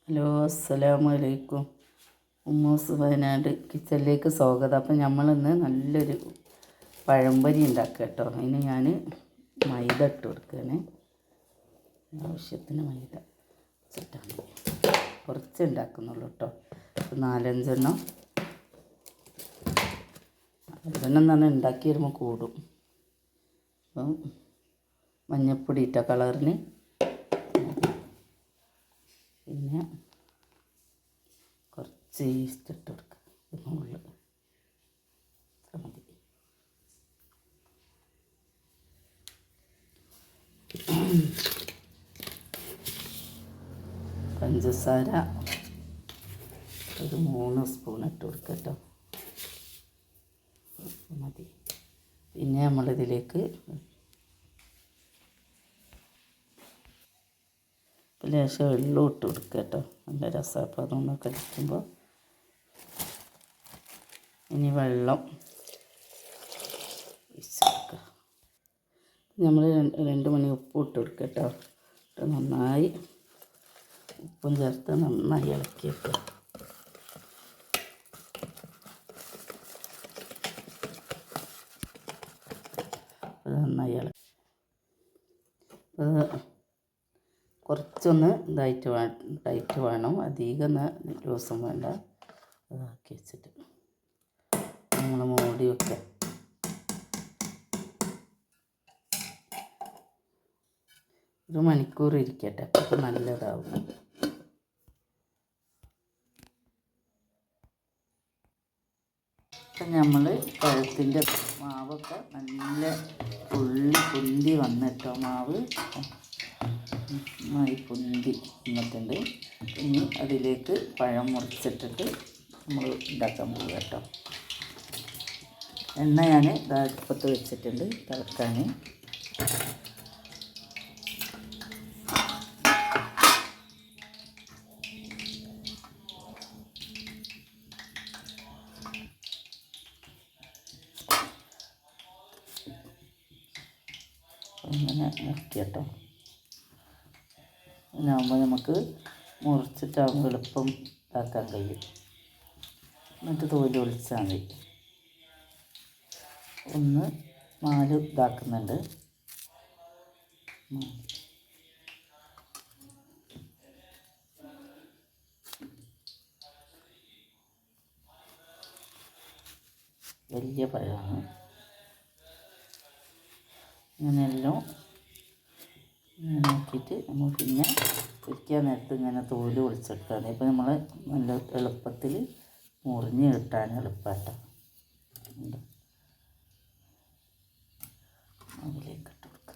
Hello, അസ്സലാമു അലൈക്കും. ഉമ്മൂസ് വയനാട് കിച്ചണിലേക്ക് സ്വാഗതം. അപ്പം നമ്മളിന്ന് നല്ലൊരു പഴംപൊരി ഉണ്ടാക്കുക കേട്ടോ. അതിന് ഞാൻ മൈദ ഇട്ട് കൊടുക്കുകയാണ്. ആവശ്യത്തിന് മൈദ വെച്ചിട്ടാണ് കുറച്ച് ഉണ്ടാക്കുന്നുള്ളൂ കേട്ടോ. 4-5 എന്ന് പറഞ്ഞാൽ ഉണ്ടാക്കി വരുമ്പോൾ കൂടും. അപ്പം മഞ്ഞൾപ്പൊടി ഇട്ട കളറിന്, പിന്നെ കുറച്ച് ഈസ്റ്റ് ഇട്ട് കൊടുക്കുക. മുകളിൽ മതി. പഞ്ചസാര ഒരു 3 സ്പൂൺ ഇട്ട് കൊടുക്കുക കേട്ടോ. മതി. പിന്നെ നമ്മളിതിലേക്ക് ലേശം വെള്ളം ഇട്ട് കൊടുക്കുക കേട്ടോ. നല്ല രസമാണ്. അപ്പോൾ അതൊന്ന് കടിക്കുമ്പോൾ ഇനി വെള്ളം ഒഴിച്ച് കൊടുക്കുക. നമ്മൾ 2 മണി ഉപ്പ് ഇട്ട് കൊടുക്കുക കേട്ടോ. ഇട്ട് നന്നായി ഉപ്പും ചേർത്ത് നന്നായി ഇളക്കി വെക്കുക. അത് നന്നായി ഇളക്കി കുറച്ചൊന്ന് ടൈറ്റ് വേണം. അധികം ലൂസും വേണ്ട. അതാക്കി വെച്ചിട്ട് നമ്മൾ മൂടി വെക്കുക. ഒരു മണിക്കൂർ ഇരിക്കട്ടെ. അപ്പോൾ നല്ലതാവും. അപ്പം നമ്മൾ പഴത്തിൻ്റെ മാവൊക്കെ നല്ല പൊന്തി വന്നിട്ടോ. മാവ് നന്നായി പൊന്തി വന്നിട്ടുണ്ട്. ഇനി അതിലേക്ക് പഴം മുറിച്ചിട്ടിട്ട് നമ്മൾ ഉണ്ടാക്കാൻ പോകുക കേട്ടോ. എണ്ണ ഞാൻ അടുപ്പത്ത് വെച്ചിട്ടുണ്ട് തിളക്കാൻ. അങ്ങനെ ഇറക്കി കേട്ടോ. അങ്ങനെയാകുമ്പോൾ നമുക്ക് മുറിച്ചിട്ടാകുമ്പോൾ എളുപ്പം ഇതാക്കാൻ കഴിയും. എന്നിട്ട് തോല് ഒളിച്ചാൽ മതി. ഒന്ന് 4 ഇതാക്കുന്നുണ്ട്. വലിയ പഴമാണ്. ഇങ്ങനെയെല്ലാം ഇങ്ങനെ ആക്കിയിട്ട് നമ്മൾ പിന്നെ പൊരിക്കാൻ നേരത്ത് ഇങ്ങനെ തോല് ഒളിച്ചെടുത്താൽ മതി. ഇപ്പോൾ നമ്മൾ നല്ല എളുപ്പത്തിൽ മുറിഞ്ഞ് കിട്ടാൻ എളുപ്പമായിട്ടോ. അതിലേക്ക് ഇട്ട് കൊടുക്കുക.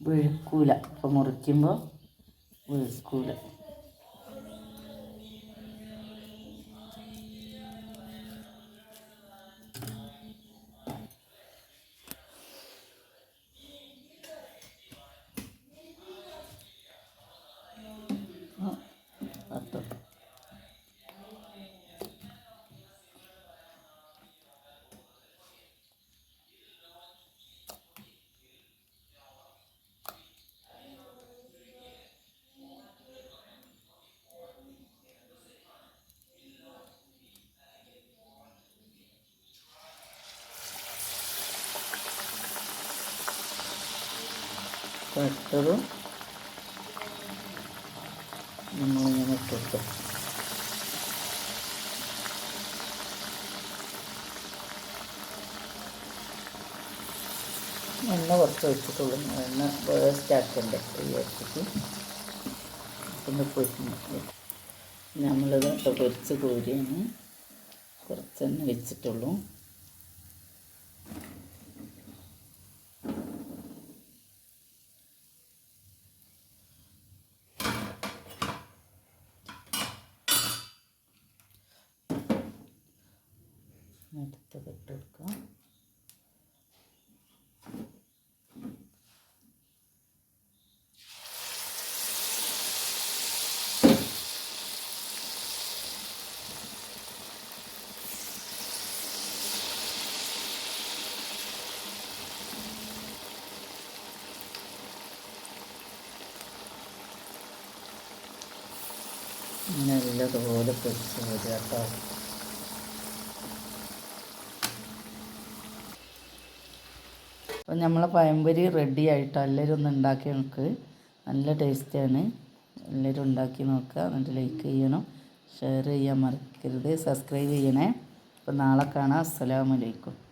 വീഴ്ക്കൂല. അപ്പോൾ മുറിക്കുമ്പോൾ വീഴ്ക്കൂല. പട്ടതും നമ്മളിങ്ങനെ ഇട്ടിട്ട് എണ്ണ കുറച്ച് ഒഴിച്ചിട്ടുള്ളൂ. എണ്ണ വേസ്റ്റ് ആക്കണ്ടേ വിചാരിച്ചിട്ട്. പിന്നെ പൊരിഞ്ഞ് നമ്മളിത് പൊരിച്ച് കോരിയാണ് കുറച്ച് എണ്ണ വെച്ചിട്ടുള്ളൂ. അടുത്തത് ഇട്ട് കൊടുക്കാം. നല്ലതുപോലെ പൊരിച്ച് വരിക കേട്ടോ. അപ്പം നമ്മളെ പഴംപൊരി റെഡി ആയിട്ട് എല്ലാവരും ഒന്ന് ഉണ്ടാക്കി നോക്ക്. നല്ല ടേസ്റ്റാണ്. എല്ലാവരും ഉണ്ടാക്കി നോക്കുക. എന്നിട്ട് ലൈക്ക് ചെയ്യണം, ഷെയർ ചെയ്യാൻ മറക്കരുത്, സബ്സ്ക്രൈബ് ചെയ്യണേ. അപ്പോൾ നാളെ കാണാം. അസ്സലാമു അലൈക്കും.